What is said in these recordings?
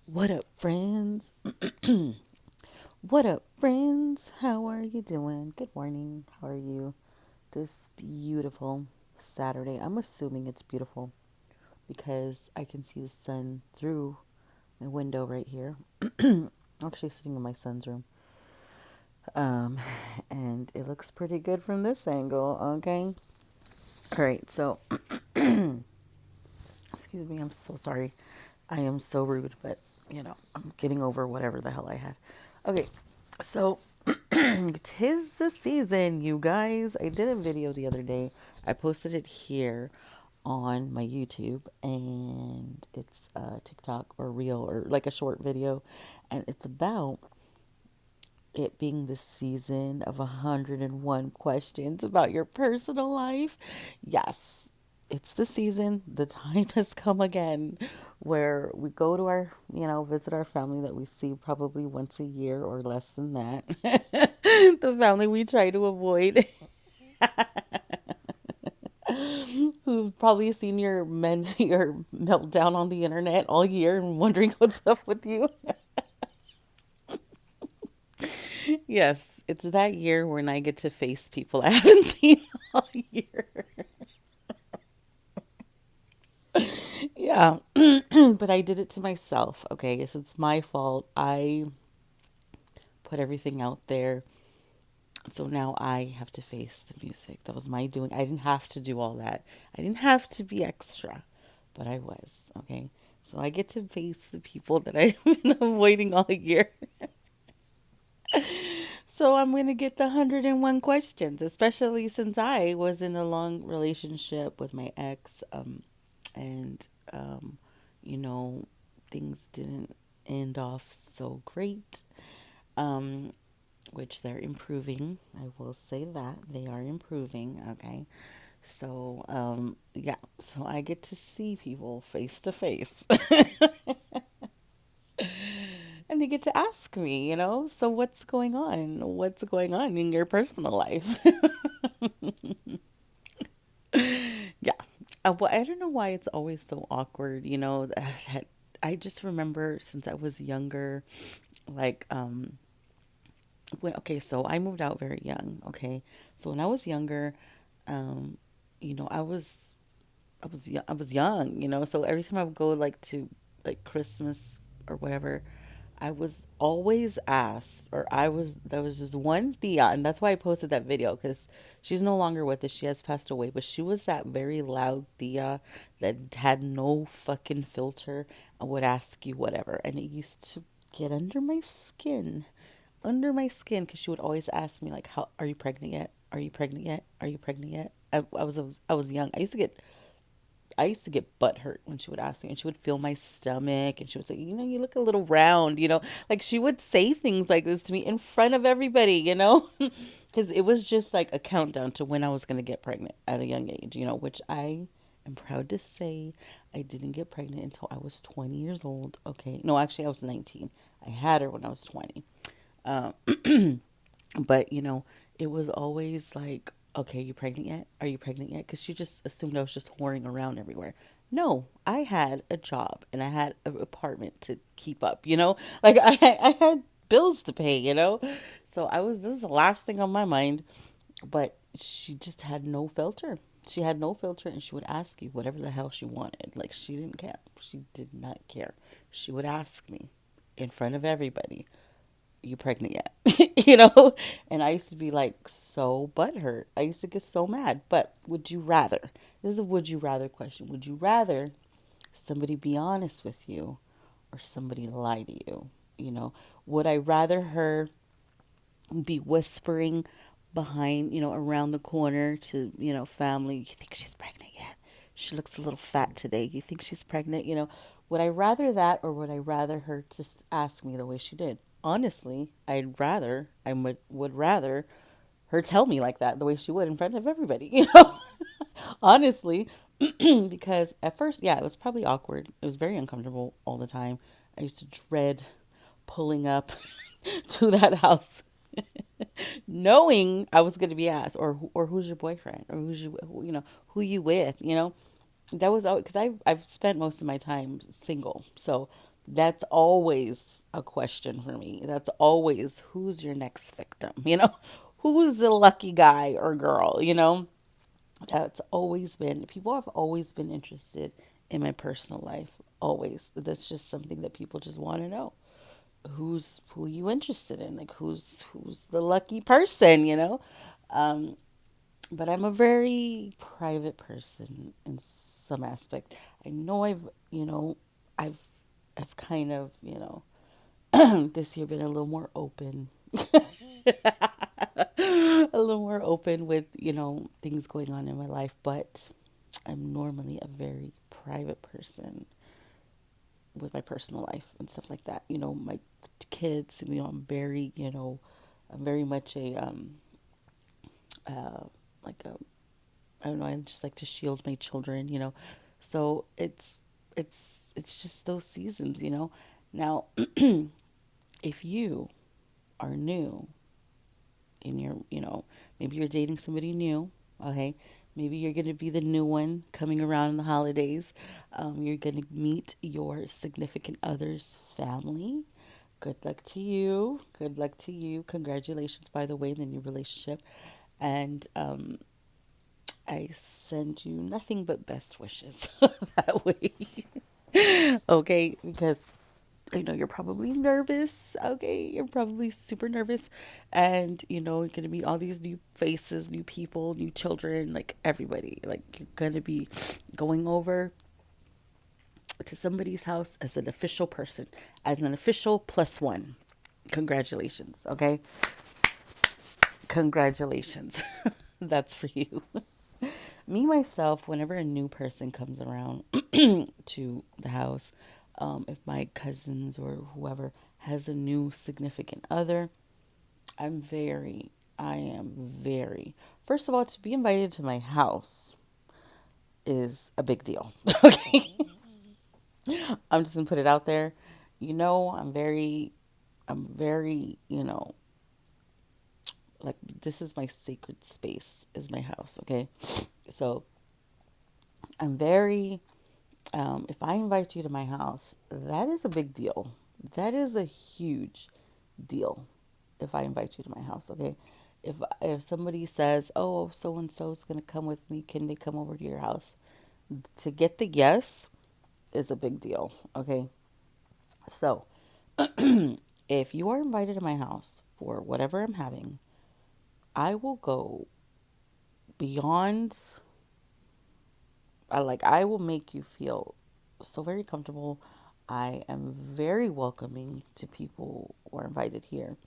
What up, friends? What up, friends? How are you doing? Good morning. How are you? This beautiful Saturday. I'm assuming it's beautiful because I can see the sun through my window right here. I'm actually sitting in my son's room. Um, and it looks pretty good from this angle, okay? All right, so, excuse me, I'm so sorry. I am so rude, but I'm getting over whatever the hell I had. Okay, so tis the season, you guys. I did a video the other day. I posted it here on my YouTube, and it's a TikTok or reel or like a short video, and it's about it being the season of 101 questions about your personal life. Yes, it's the season. The time has come again where we go to our, visit our family that we see probably once a year or less than that. The family we try to avoid, who've probably seen your meltdown on the internet all year and wondering what's up with you. Yes, it's that year when I get to face people I haven't seen all year. Yeah, but I did it to myself. Okay, so it's my fault. I put everything out there. So now I have to face the music. That was my doing. I didn't have to do all that. I didn't have to be extra, but I was. Okay, so I get to face the people that I've been avoiding all year. So I'm going to get the 101 questions, especially since I was in a long relationship with my ex, and you know, things didn't end off so great. Um, which they're improving. I will say that they are improving. Okay, so yeah, so I get to see people face to face, and they get to ask me, so what's going on? What's going on in your personal life? Yeah. Well, I don't know why it's always so awkward, that I just remember since I was younger, like, okay, so I moved out very young, okay? So when I was younger, um, I was young, so every time I would go like to like Christmas or whatever, I was always asked, or there was just one Thea, and that's why I posted that video because she's no longer with us. She has passed away, but she was that very loud Thea that had no fucking filter and would ask you whatever. And it used to get under my skin, because she would always ask me, like, how are you pregnant yet? Are you pregnant yet? Are you pregnant yet? I was young. I used to get butt hurt when she would ask me, and she would feel my stomach, and she would say, you look a little round, like she would say things like this to me in front of everybody, because it was just like a countdown to when I was going to get pregnant at a young age, which I am proud to say I didn't get pregnant until I was 20 years old. Okay. No, actually, I was 19. I had her when I was 20. Um, but it was always like, okay, you pregnant yet? Are you pregnant yet? Because she just assumed I was just whoring around everywhere. No, I had a job and I had an apartment to keep up, like I had bills to pay, so this is the last thing on my mind. But she just had no filter. She had no filter, and she would ask you whatever the hell she wanted. Like, she didn't care. She did not care. She would ask me in front of everybody, you pregnant yet? And I used to be like so butthurt. I used to get so mad. But would you rather? This is a would you rather question. Would you rather somebody be honest with you or somebody lie to you? Would I rather her be whispering behind, around the corner to, family, you think she's pregnant yet? She looks a little fat today. You think she's pregnant? Would I rather that, or would I rather her just ask me the way she did? Honestly, I would rather her tell me like that, the way she would in front of everybody, honestly, because at first, yeah, it was probably awkward. It was very uncomfortable all the time. I used to dread pulling up to that house knowing I was going to be asked, or who's your boyfriend, or who you with, that was always because I've spent most of my time single, so That's always a question for me. That's always who's your next victim, you know? Who's the lucky guy or girl, you know? That's always been, people have always been interested in my personal life. Always. That's just something that people just want to know. Who are you interested in? Like who's the lucky person, you know? But I'm a very private person in some aspect. I know I've I've kind of, this year been a little more open, a little more open with, things going on in my life, but I'm normally a very private person with my personal life and stuff like that. My kids, I'm very much like a, I don't know, I just like to shield my children. So it's just those seasons. Now, if you are new and maybe you're dating somebody new, okay? Maybe you're going to be the new one coming around in the holidays. You're going to meet your significant other's family. Good luck to you. Good luck to you. Congratulations, by the way, in the new relationship. And I send you nothing but best wishes that way. Okay, because I know you're probably nervous. Okay, you're probably super nervous, and you're gonna meet all these new faces, new people, new children, like everybody. Like you're gonna be going over to somebody's house as an official person, as an official plus one. Congratulations. Okay, congratulations. That's for you. Me myself, whenever a new person comes around to the house, if my cousins or whoever has a new significant other, I am very, first of all, to be invited to my house is a big deal. Okay. I'm just gonna put it out there. I'm very, like this is my sacred space, is my house. Okay. So I'm very, if I invite you to my house, that is a big deal. That is a huge deal. If I invite you to my house, okay. If somebody says, "Oh, so and so is gonna come with me, can they come over to your house?" To get the yes is a big deal. Okay. So if you are invited to my house for whatever I'm having, I will go beyond. I will make you feel so very comfortable. I am very welcoming to people who are invited here.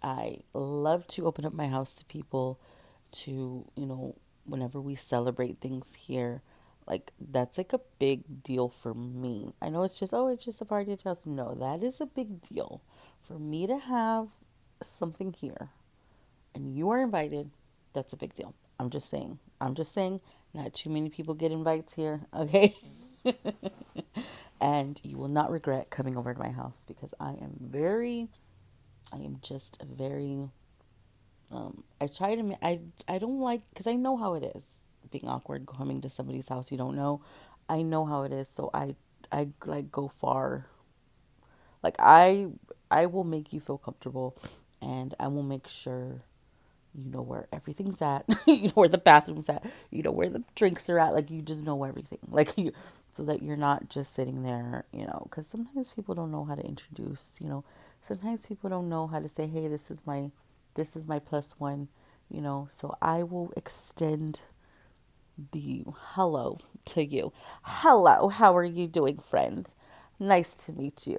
I love to open up my house to people to, whenever we celebrate things here. Like, that's like a big deal for me. I know it's just, oh, it's just a party at your house. No, that is a big deal. For me to have something here and you are invited, that's a big deal. I'm just saying. I'm just saying, not too many people get invites here, okay? And you will not regret coming over to my house because I am just a very, I try to, I don't like, because I know how it is being awkward coming to somebody's house you don't know. I know how it is, so I like go far. Like I will make you feel comfortable and I will make sure you know where everything's at. You know where the bathroom's at. You know where the drinks are at. Like you just know everything. Like you, so that you're not just sitting there. Because sometimes people don't know how to introduce. Sometimes people don't know how to say, "Hey, this is my plus one." So I will extend the hello to you. Hello, how are you doing, friend? Nice to meet you.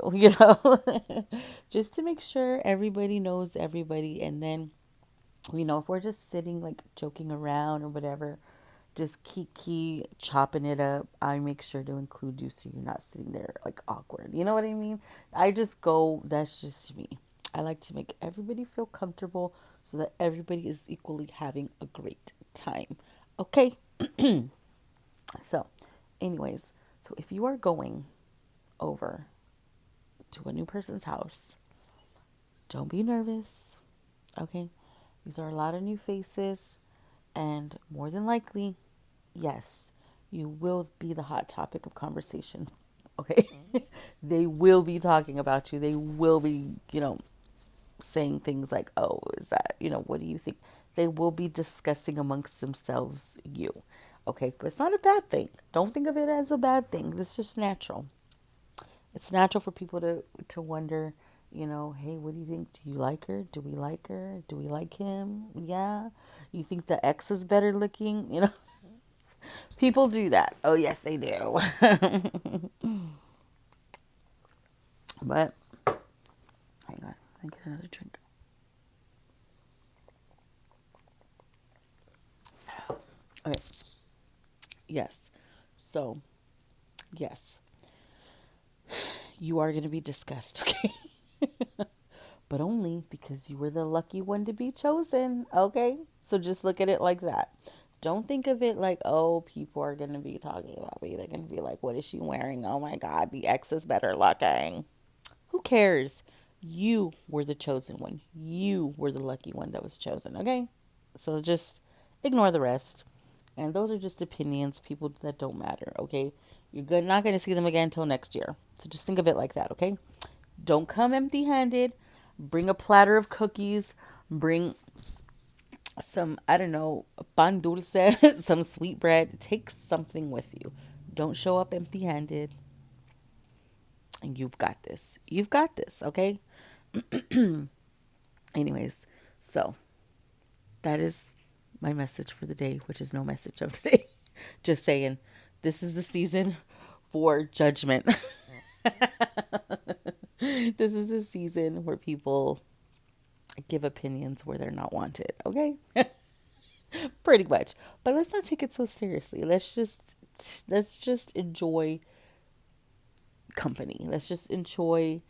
Just to make sure everybody knows everybody, and then if we're just sitting like joking around or whatever, just kiki chopping it up, I make sure to include you so you're not sitting there like awkward. You know what I mean? I just go, that's just me. I like to make everybody feel comfortable so that everybody is equally having a great time. Okay? So, anyways, so if you are going over to a new person's house, don't be nervous. Okay? These are a lot of new faces, and more than likely, yes, you will be the hot topic of conversation Okay. They will be talking about you. They will be, saying things like, oh, is that, what do you think? They will be discussing amongst themselves you. Okay. But it's not a bad thing. Don't think of it as a bad thing. It's just natural. It's natural for people to wonder, hey, what do you think? Do you like her? Do we like her? Do we like him? Yeah. You think the ex is better looking? People do that. Oh, yes, they do. But hang on, let me get another drink. Okay. Yes. So, yes, you are going to be discussed, okay? But only because you were the lucky one to be chosen, okay? So just look at it like that. Don't think of it like, oh, people are going to be talking about me. They're going to be like, what is she wearing? Oh my God, the ex is better looking. Who cares? You were the chosen one. You were the lucky one that was chosen, okay? So just ignore the rest. And those are just opinions, people that don't matter, okay? Not going to see them again until next year. So just think of it like that, okay? Don't come empty handed. Bring a platter of cookies. Bring some, I don't know, pan dulce, some sweet bread. Take something with you. Don't show up empty handed. And you've got this. You've got this, okay? Anyways, so that is my message for the day, which is no message of the day. Just saying, this is the season for judgment. This is the season where people give opinions where they're not wanted, okay? Pretty much. But let's not take it so seriously. Let's just enjoy company. Let's just enjoy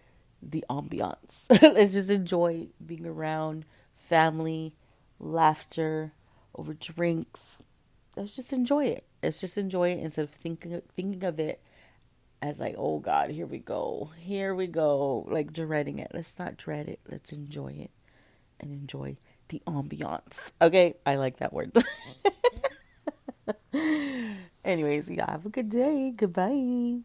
the ambiance. Let's just enjoy being around family, laughter, over drinks. Let's just enjoy it. Let's just enjoy it instead of thinking of it as like, oh God, here we go, like dreading it. Let's not dread it. Let's enjoy it and enjoy the ambiance. Okay, I like that word. Anyways, yeah, have a good day. Goodbye.